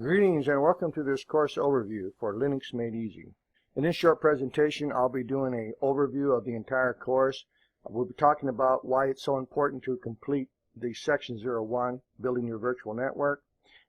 Greetings and welcome to this course overview for Linux Made Easy. In this short presentation, I'll be doing an overview of the entire course. We'll be talking about why it's so important to complete the Section 01, Building Your Virtual Network.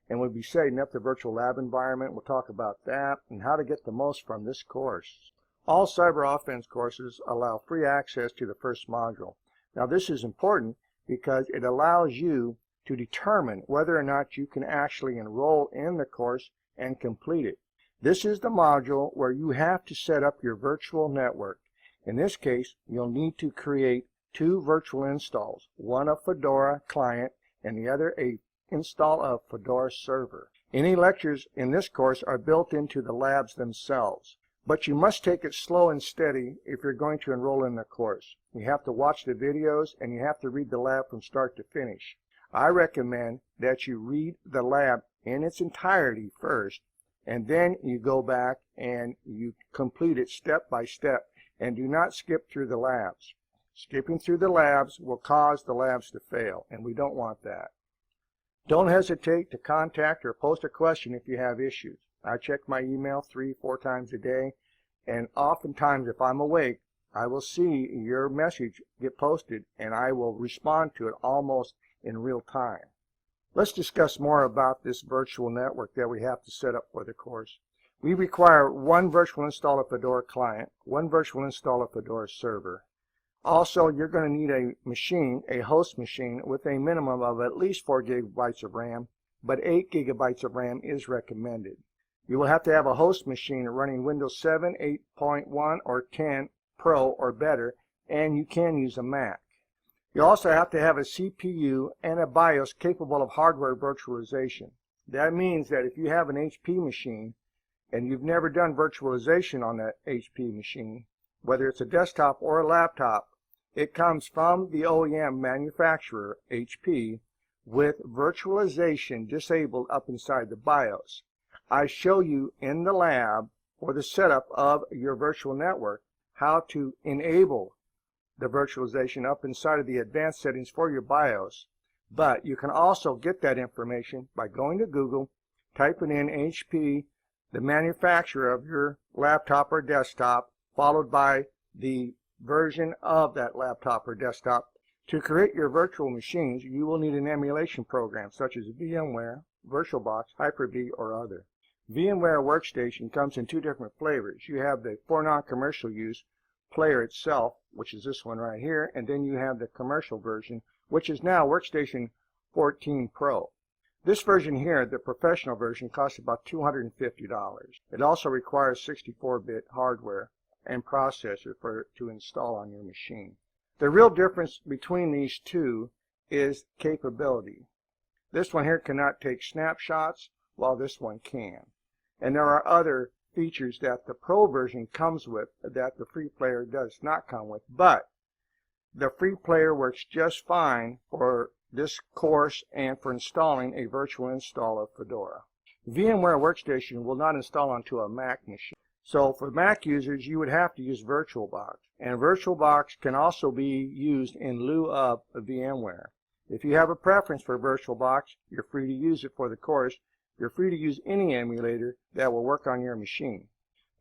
And we'll be setting up the virtual lab environment. We'll talk about that and how to get the most from this course. All Cyber Offense courses allow free access to the first module. Now this is important because it allows you to determine whether or not you can actually enroll in the course and complete it. This is the module where you have to set up your virtual network. In this case, you'll need to create two virtual installs, one of Fedora client and the other a install of Fedora Server. Any lectures in this course are built into the labs themselves, but you must take it slow and steady if you're going to enroll in the course. You have to watch the videos and you have to read the lab from start to finish. I recommend that you read the lab in its entirety first, and then you go back and you complete it step by step, and do not skip through the labs. Skipping through the labs will cause the labs to fail, and we don't want that. Don't hesitate to contact or post a question if you have issues. I check my email 3-4 times a day, and oftentimes if I'm awake, I will see your message get posted, and I will respond to it almost in real time. Let's discuss more about this virtual network that we have to set up for the course. We require one virtual install of Fedora client, one virtual install of Fedora server. Also, you're going to need a machine, a host machine, with a minimum of at least 4 gigabytes of RAM, but 8 gigabytes of RAM is recommended. You will have to have a host machine running Windows 7, 8.1, or 10 Pro or better, and you can use a Mac. You also have to have a CPU and a BIOS capable of hardware virtualization. That means that if you have an HP machine and you've never done virtualization on that HP machine, whether it's a desktop or a laptop, it comes from the OEM manufacturer, HP, with virtualization disabled up inside the BIOS. I show you in the lab for the setup of your virtual network how to enable the virtualization up inside of the advanced settings for your BIOS. But you can also get that information by going to Google, typing in HP, the manufacturer of your laptop or desktop, followed by the version of that laptop or desktop. To create your virtual machines, you will need an emulation program such as VMware, VirtualBox, Hyper-V, or other. VMware Workstation comes in two different flavors. You have the for non-commercial use player itself, which is this one right here, and then you have the commercial version, which is now Workstation 14 Pro. This version here, the professional version, costs about $250. It also requires 64-bit hardware and processor to install on your machine. The real difference between these two is capability. This one here cannot take snapshots, while this one can. And there are other features that the Pro version comes with that the free player does not come with, but the free player works just fine for this course and for installing a virtual install of Fedora. VMware Workstation will not install onto a Mac machine. So for Mac users, you would have to use VirtualBox, and VirtualBox can also be used in lieu of VMware. If you have a preference for VirtualBox, you're free to use it for the course. You're free to use any emulator that will work on your machine.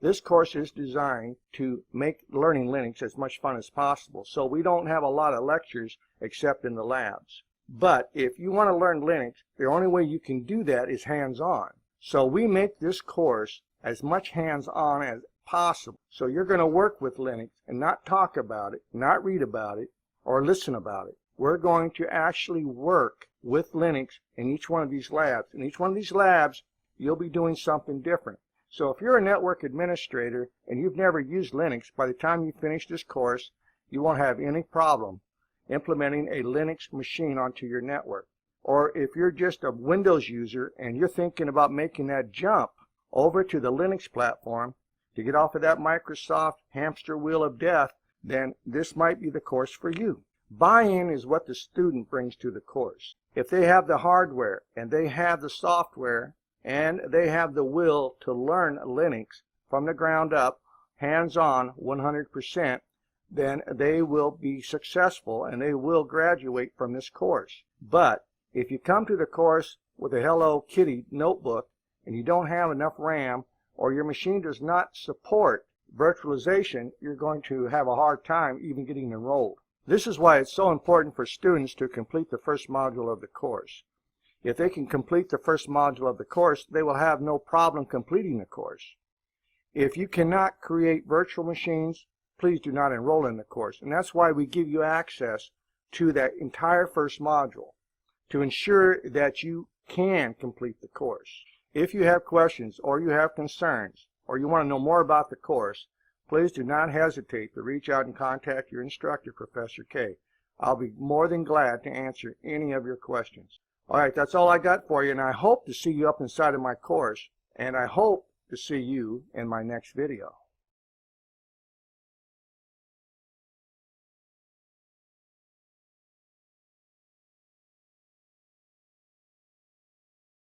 This course is designed to make learning Linux as much fun as possible, so we don't have a lot of lectures except in the labs. But if you want to learn Linux, the only way you can do that is hands-on. So we make this course as much hands-on as possible. So you're going to work with Linux and not talk about it, not read about it, or listen about it. We're going to actually work with Linux in each one of these labs. In each one of these labs, you'll be doing something different. So if you're a network administrator and you've never used Linux, by the time you finish this course, you won't have any problem implementing a Linux machine onto your network. Or if you're just a Windows user and you're thinking about making that jump over to the Linux platform to get off of that Microsoft hamster wheel of death, then this might be the course for you. Buy-in is what the student brings to the course. If they have the hardware and they have the software and they have the will to learn Linux from the ground up, hands-on, 100%, then they will be successful and they will graduate from this course. But if you come to the course with a Hello Kitty notebook and you don't have enough RAM, or your machine does not support virtualization, you're going to have a hard time even getting enrolled. This is why it's so important for students to complete the first module of the course. If they can complete the first module of the course, they will have no problem completing the course. If you cannot create virtual machines, please do not enroll in the course. And that's why we give you access to that entire first module, to ensure that you can complete the course. If you have questions, or you have concerns, or you want to know more about the course, please do not hesitate to reach out and contact your instructor, Professor K. I'll be more than glad to answer any of your questions. Alright, that's all I got for you, and I hope to see you up inside of my course, and I hope to see you in my next video.